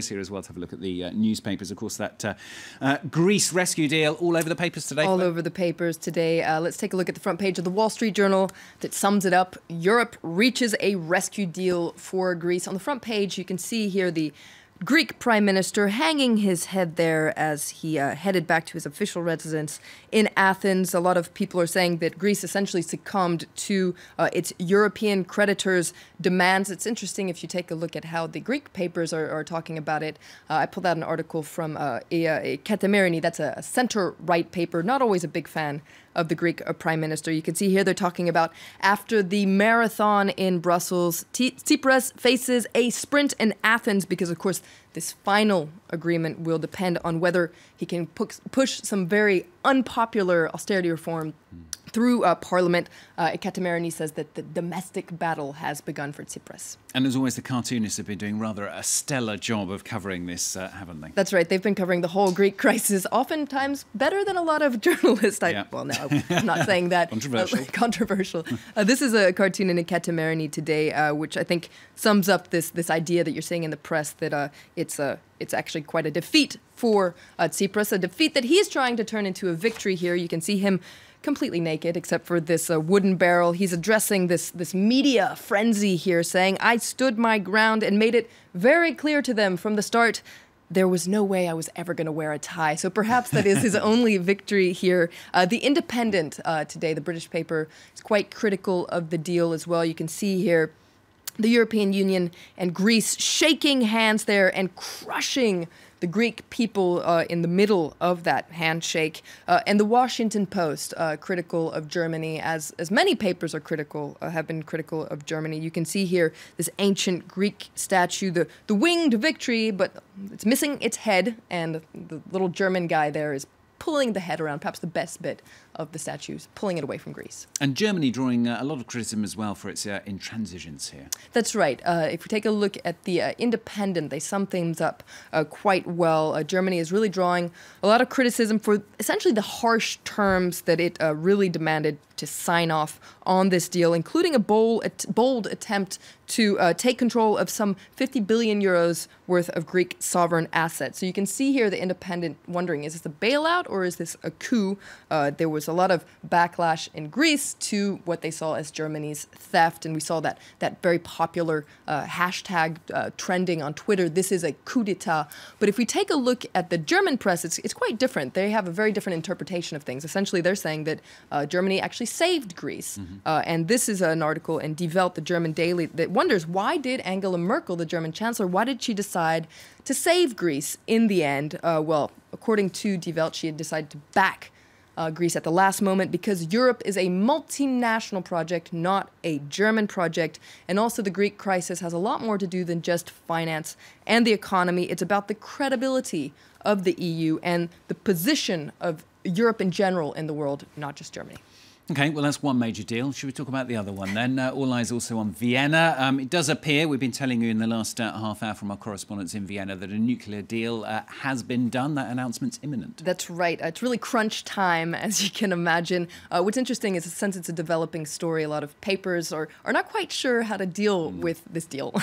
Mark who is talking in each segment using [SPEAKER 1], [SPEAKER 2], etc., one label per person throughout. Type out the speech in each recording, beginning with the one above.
[SPEAKER 1] Here as well to have a look at the newspapers. Of course, that Greece rescue deal all over the papers today.
[SPEAKER 2] All over the papers today. Let's take a look at the front page of the Wall Street Journal that sums it up. Europe reaches a rescue deal for Greece. On the front page, you can see here the Greek Prime Minister hanging his head there as he headed back to his official residence in Athens. A lot of people are saying that Greece essentially succumbed to its European creditors' demands. It's interesting if you take a look at how the Greek papers are talking about it. I pulled out an article from Cartoonists. That's a center-right paper. Not always a big fan of the Greek Prime Minister. You can see here they're talking about after the marathon in Brussels, Tsipras faces a sprint in Athens because, of course, this final agreement will depend on whether he can push some very unpopular austerity reform through Parliament. Cartoonists says that the domestic battle has begun for Tsipras.
[SPEAKER 1] And as always, the cartoonists have been doing rather a stellar job of covering this, haven't they?
[SPEAKER 2] That's right. They've been covering the whole Greek crisis, oftentimes better than a lot of journalists. Well, no, I'm not saying that.
[SPEAKER 1] Controversial.
[SPEAKER 2] Controversial. This is a cartoon in Cartoonists today, which I think sums up this idea that you're seeing in the press that it's actually quite a defeat for Tsipras, a defeat that he's trying to turn into a victory here. You can see him completely naked, except for this wooden barrel. He's addressing this media frenzy here, saying, "I stood my ground and made it very clear to them from the start there was no way I was ever going to wear a tie." So perhaps that is his only victory here. The Independent today, the British paper, is quite critical of the deal as well. You can see here the European Union and Greece shaking hands there and crushing the Greek people in the middle of that handshake. And the Washington Post, critical of Germany, as many papers are critical, have been critical of Germany. You can see here this ancient Greek statue, the winged victory, but it's missing its head, and the little German guy there is pulling the head around, perhaps the best bit of the statues, pulling it away from Greece.
[SPEAKER 1] And Germany drawing a lot of criticism as well for its intransigence here.
[SPEAKER 2] That's right. If we take a look at the Independent, they sum things up quite well. Germany is really drawing a lot of criticism for essentially the harsh terms that it really demanded to sign off on this deal, including a bold attempt to take control of some 50 billion euros worth of Greek sovereign assets. So you can see here the Independent wondering, is this a bailout or is this a coup? There was a lot of backlash in Greece to what they saw as Germany's theft, and we saw that very popular hashtag trending on Twitter, "This is a coup d'etat." But if we take a look at the German press, it's quite different. They have a very different interpretation of things. Essentially, they're saying that Germany actually saved Greece. And this is an article in Die Welt, the German daily, that wonders, why did Angela Merkel, the German chancellor, why did she decide to save Greece in the end? Well, according to Die Welt, she had decided to back Greece at the last moment because Europe is a multinational project, not a German project. And also the Greek crisis has a lot more to do than just finance and the economy. It's about the credibility of the EU and the position of Europe in general in the world, not just Germany.
[SPEAKER 1] Okay, well, that's one major deal. Should we talk about the other one then? All eyes also on Vienna. It does appear, we've been telling you in the last half hour from our correspondents in Vienna, that a nuclear deal has been done. That announcement's imminent.
[SPEAKER 2] That's right. It's really crunch time, as you can imagine. What's interesting is, since it's a developing story, a lot of papers are not quite sure how to deal with this deal.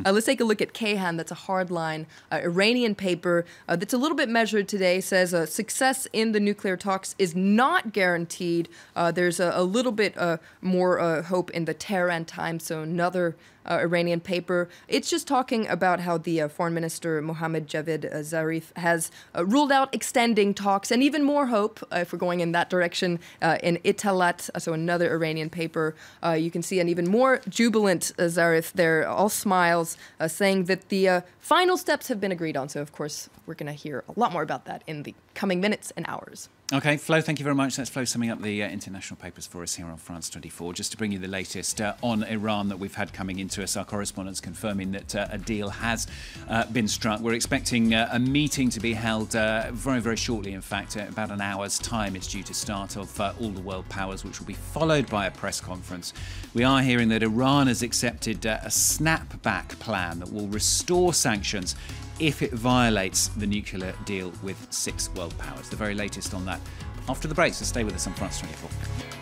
[SPEAKER 2] Let's take a look at Kayhan. That's a hardline Iranian paper that's a little bit measured today. Says success in the nuclear talks is not guaranteed. There's a little bit more hope in the Tehran Times, so another Iranian paper. It's just talking about how the Foreign Minister Mohammad Javad Zarif has ruled out extending talks, and even more hope, if we're going in that direction, in Italat, so another Iranian paper. You can see an even more jubilant Zarif there, all smiles, saying that the final steps have been agreed on. So, of course, we're going to hear a lot more about that in the coming minutes and hours.
[SPEAKER 1] Okay, Flo, thank you very much. That's Flo summing up the international papers for us here on France 24. Just to bring you the latest on Iran that we've had coming into us, our correspondents confirming that a deal has been struck. We're expecting a meeting to be held very, very shortly. In fact, about an hour's time it's due to start, of all the world powers, which will be followed by a press conference. We are hearing that Iran has accepted a snapback plan that will restore sanctions if it violates the nuclear deal with 6 world powers. The very latest on that after the break, so stay with us on France 24.